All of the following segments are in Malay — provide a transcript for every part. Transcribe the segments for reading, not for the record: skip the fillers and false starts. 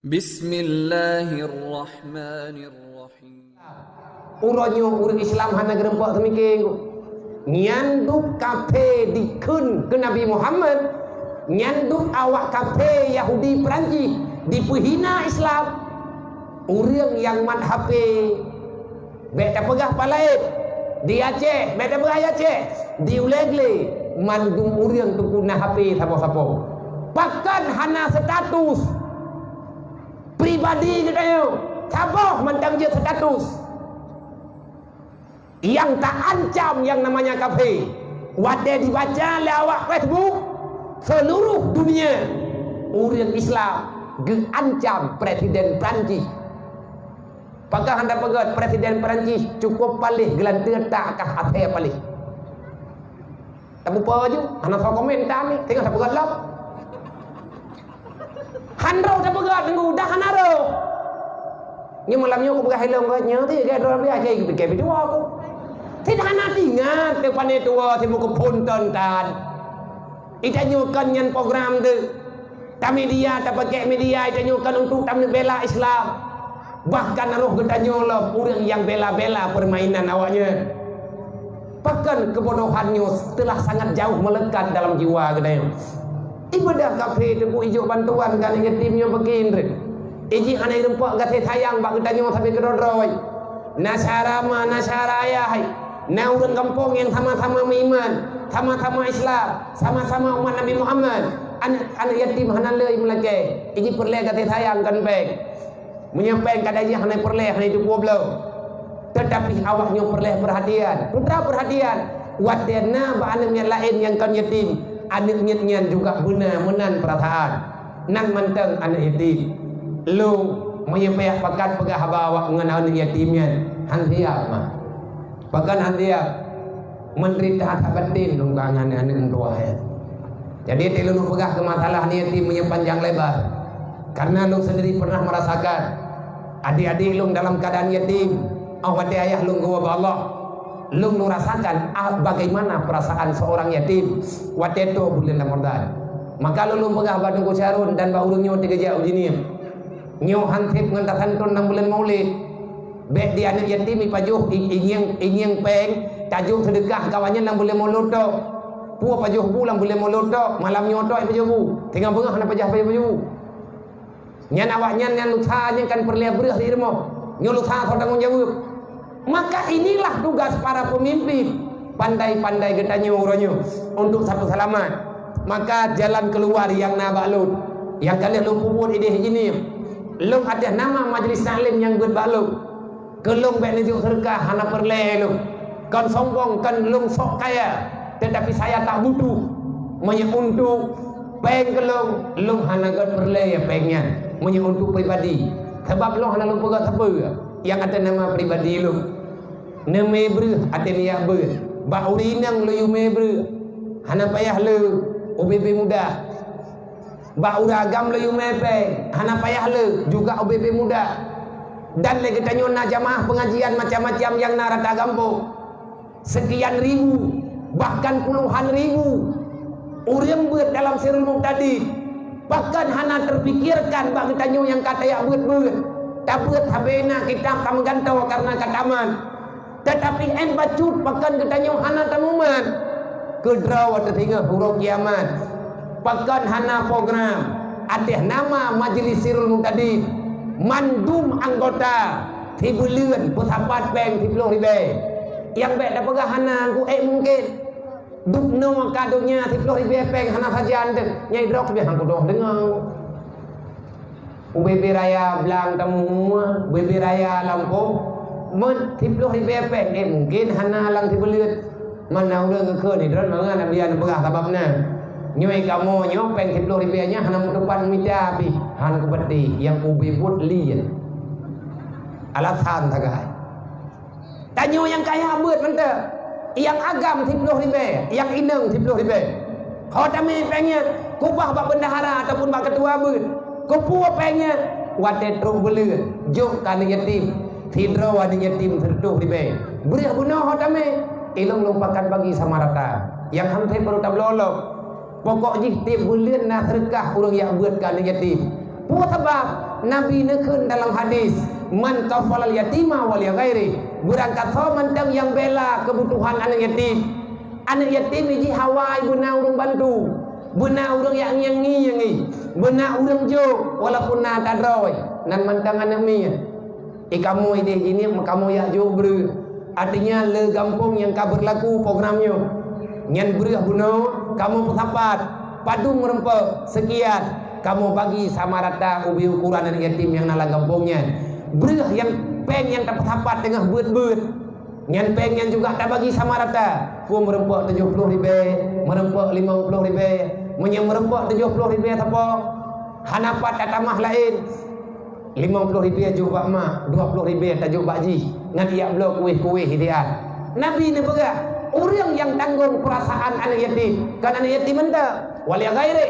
Bismillahirrahmanirrahim. Uronyo urang Islam hana gerempak semikir nyanduk kafe dikun ke Nabi Muhammad, nyanduk awak kafe Yahudi Perancis dipehina Islam. Urang yang madhab bek tak pegah palait di Aceh, bek tak pegah Aceh di Ulegle mandum urang tu guna HP siapa-siapa. Bahkan hana status pribadi katanya tabah mentang dia status yang tak ancam yang namanya kafir. Wadah dibaca lewat Facebook seluruh dunia orang Islam geancam Presiden Perancis. Apakah anda pegat Presiden Perancis cukup palih gelantir takkah akhir palih? Tak lupa je anda sok komentar ni tengok tak pegat lah. Handro tak pegat tunggu dah handro. Ni malamnya aku pegat helm katnya tu ke orang dia ke video aku. Tidak nak ingat depan itu timu kepunton tan. Itanyukan yang program tu. Tak media tak pakai media itanyukan untuk tamu bela Islam. Bahkan roh getanyo lah orang yang bela-bela permainan awaknya. Bahkan kebodohannya telah sangat jauh melekat dalam jiwa gedanya. Ibadah kafe tu ku hijau bantuan kan yatimnya begini. Iji hanai rempak gate sayang bak getanyo sampai kedodroi. Nasarama nasaraya hai. Nah orang kampung yang sama-sama beriman, sama-sama Islam, sama-sama umat Nabi Muhammad. Anak yatim hanalai melake. Iji perle gate sayang kan peng. Menyampaikan kadang hanai perle hanai tu belum. Tetapi awaknya perle perhatian. Putra perhatian. Wadena ba anak yang lain yang kan yatim. Anak-anaknya juga benar menan perasaan. Nang manteng anak yatim. Lu menyampaikan pakat pegah bawa dengan anak yatimnya. Handiap mah. Bahkan handiap menderita hak batin dengan anak-anak tua ya. Jadi tilu nu pegah ke masalah ni yatim punya panjang lebar. Karena lu sendiri pernah merasakan adik-adik lu dalam keadaan yatim. Awak ayah lu gua Allah. Lu merasakan bagaimana perasaan seorang yatim waktu itu bulan Ramadan. Maka lu pegah batu kusarun dan baurungnya 3 jam ujinim. Nyo hansip ngan tasantun 6 bulan Maulid. Bek di anak yatim ipajuh inyeng peng tajuk sedekah kawannya 6 bulan Maulid tok. Puah pajuh bulan bulan Maulid tok, malam nyoto ipajuh bu. Tengah bengah na pajah pajuh. Nyan awaknya nyan lusa nyan kan perlihat berah di rumah. Nyo lusa so tanggung jawab. Maka inilah tugas para pemimpin. Pandai-pandai getanya uronyo untuk satu selamat. Maka jalan keluar yang nabalut. Yang kalian lu kubur ide ini. Lu ada nama majlis taklim yang berbalut. Kelung bek nunjuk serkah hana perle lu. Kan sombong kan lung sok kaya. Tetapi saya tak butuh. Untuk peng kelung. Lung hana gat perle ya pengnya. Untuk pribadi. Sebab lu hana lu pegat apa yang ada nama pribadi lu. Nama ber ada niat ber. Ba urinang lu yume ber. Hana payah lu OBB muda. Ba uragam lu yume peng. Hana payah lu juga OBB muda. Dan lagi tanya na jamaah pengajian macam-macam yang narata gampung. Sekian ribu, bahkan puluhan ribu urang buat dalam sirul muqtadi. Bahkan hana terpikirkan bagi tanya yang kata ya buat. Tak buat habena kitab kamu gantau karena kataman. Tetapi en bacut bahkan ketanya hana tamuman. Kedraw atau tinggal huruf kiamat. Bahkan hana program. Ada nama majlis sirul muqtadi. Mandum anggota tibulian pusapat peng 10 ribu. Yang baik dah pegah hana ku mungkin. Dukno kadonya 10 ribu peng hana saja anda. Nyai drok biar aku doh dengar. UBB Raya Belang Tamu, UBB Raya Lampung, men 10 ribu peng mungkin hana lang tibulian. Mana udah ke ni drone mangan biar pegah sababna. Nyoi kamu nyopeng 10 ribu nya hana depan mita api han ku beti yang ubi but lian alasan tagai tanyo yang kaya buat menta yang agam 10 ribu yang ineng 10 ribu kau tami pengen kubah bak bendahara ataupun bak ketua buat kupua pengen wate trung belir juk kan yatim tidro wan yatim 10 ribu beri bunuh kau tami ilung lupakan bagi sama rata yang hampir baru tak lolok. Pokok jih tiap bulan nak sedekah orang yang buat kan yatim. Puas sebab Nabi nekun dalam hadis, man kafalal yatima wal ghairi, berangkat mentang yang bela kebutuhan anak yatim. Anak yatim ini hawai benar urang bantu, benar urang yang nyanyi, benar urang jo walaupun na tadroy nan mentang anak mi. Kamu ini kamu ya jo ber. Artinya le gampung yang ka berlaku programnya. Nyan berah buno kamu pesapat padu merempek sekian kamu bagi sama rata ubi ukuran anak yatim yang nalang kampungnya. Berah yang peng yang tak pesapat tengah beut-beut. Nyan peng yang juga tak bagi sama rata. Pu merempek 70 ribu, merempek 50 ribu, menyang merempek 70 ribu apa? Hanapat tamah lain. 50 ribu juga mak, 20 ribu tak juga ji. Ngan ia blok kuih-kuih dia. Nabi ni pegah orang yang tanggung perasaan anak yatim. Kan anak yatim enda wali ghairi.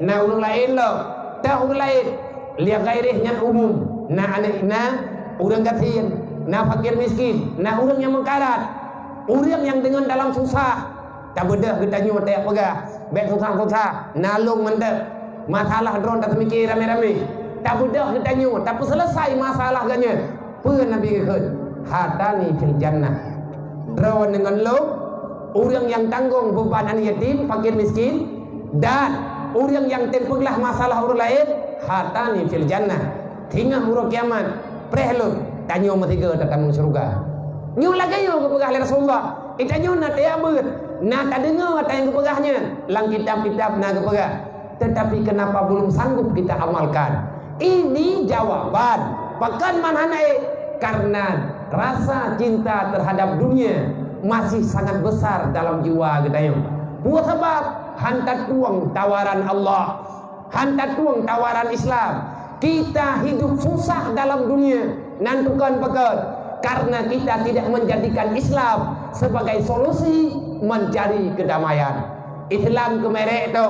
Na orang lain lah. Tak orang lain. Li ghairi nyan umum. Na anak na orang kafir, na fakir miskin, na orang yang mengkarat. Orang yang dengan dalam susah. Tak bedah kita nyu tak pegah. Bek susah-susah, nalung mendek. Masalah drone tak mikir rame-rame. Tak bedah kita nyu, tapi selesai masalah ganya. Pun Nabi kata, hatani fil jannah. Drone dengan lo, orang yang tanggung beban anak yatim, fakir miskin, dan orang yang tempenglah masalah orang lain, hatani fil jannah. Tinggal huruf kiamat, prehlo, tanya matiga datang surga. Nyu lagi nyu kepegah oleh Rasulullah. Kita nyu nak dia ber, nak tak dengar kata yang kepegahnya, lang kitab-kitab nak kepegah. Tetapi kenapa belum sanggup kita amalkan? Ini jawaban. Pakan manhanai karena rasa cinta terhadap dunia masih sangat besar dalam jiwa kita. Buat sebab hantar tuang tawaran Allah, hantar tuang tawaran Islam. Kita hidup susah dalam dunia, nantukan pekat karena kita tidak menjadikan Islam sebagai solusi mencari kedamaian. Islam kemerek itu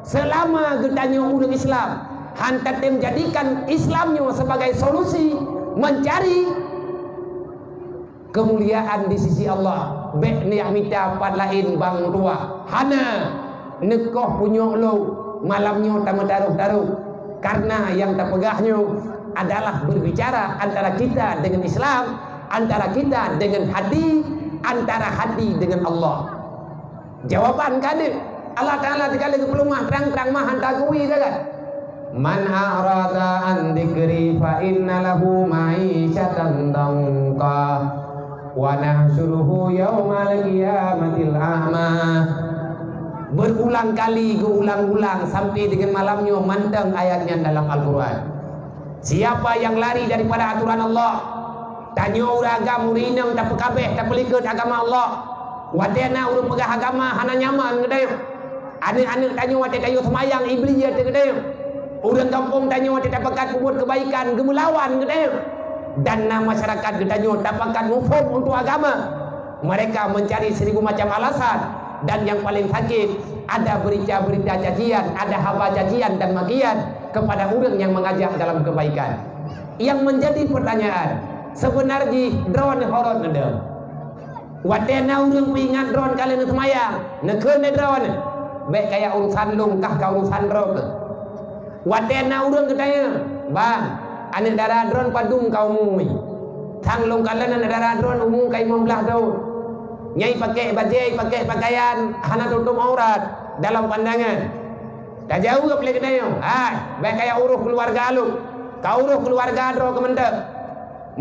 selama getanya orang Islam hantar tim jadikan Islamnya sebagai solusi mencari kemuliaan di sisi Allah. Bek niat minta pat lain bang tua. Hana nekoh punya lo malamnya tamu taruh-taruh. Karena yang terpegahnya adalah berbicara antara kita dengan Islam, antara kita dengan hati, antara hati dengan Allah. Jawaban kade Allah Ta'ala dikali kepelumah terang-terang mah hantar kuih kan. Man a'rada an dzikri fa inna lahu ma'isyatan dhanqa wa nahsyuruhu yaumal qiyamatil a'ma. Berulang kali, ulang-ulang sampai dengan malamnya mandang ayatnya dalam Al-Quran. Siapa yang lari daripada aturan Allah, tanya orang agama rinang tak pekabeh tak pelikut agama Allah. Wadena urang pegah agama hana nyaman gedai. Anak-anak tanya wate tayo semayang iblis ya gedai. Urang kampung tanya wate tak pekat buat kebaikan gemulawan gedai. Dan masyarakat gedanya tak pekat mufum untuk agama. Mereka mencari 1000 macam alasan. Dan yang paling sakit, ada berita-berita cacian, ada haba cacian dan makian kepada orang yang mengajak dalam kebaikan. Yang menjadi pertanyaan, sebenarnya drone horor ngedem. Wadena orang pingat drone kalian semayang, nekun drone. Baik kayak urusan lungkah ke urusan drone. Wadena orang katanya, bang, ane darah drone padung kau umumi. Tang long kalian ane darah drone umum kai membelah daun. Nyai pakai bajai, pakai pakaian, hana tutup aurat dalam pandangan. Dah jauh ke pelak dia. Baik kayak urus keluarga lu. Kau urus keluarga dro ke mendek.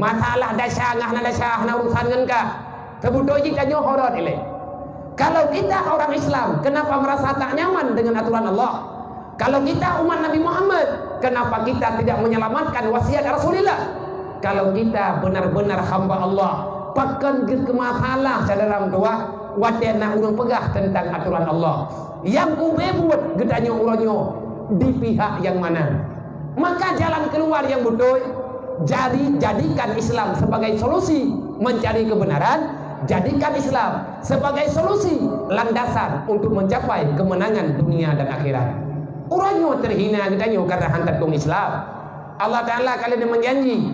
Masalah dasar ngah na dasar hana urusan ngan ka. Kebutuh ji tanya horor ile. Kalau kita orang Islam, kenapa merasa tak nyaman dengan aturan Allah? Kalau kita umat Nabi Muhammad, kenapa kita tidak menyelamatkan wasiat Rasulullah? Kalau kita benar-benar hamba Allah, pakan ke masalah dalam doa wadena urang pegah tentang aturan Allah yang ku buat gedanya urangnya di pihak yang mana, maka jalan keluar yang betul jadikan Islam sebagai solusi mencari kebenaran, jadikan Islam sebagai solusi landasan untuk mencapai kemenangan dunia dan akhirat. Urangnya terhina gedanya karena hantar tung Islam. Allah Ta'ala kalian menjanji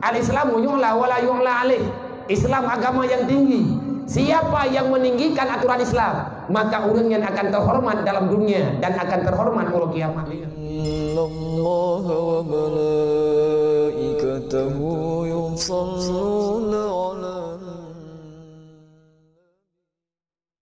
al-Islamu yu'la wala yu'la alaih. Islam agama yang tinggi. Siapa yang meninggikan aturan Islam, maka orang yang akan terhormat dalam dunia dan akan terhormat pada kiamat dia. Innallaha wa malaikatahu yusalluna 'alan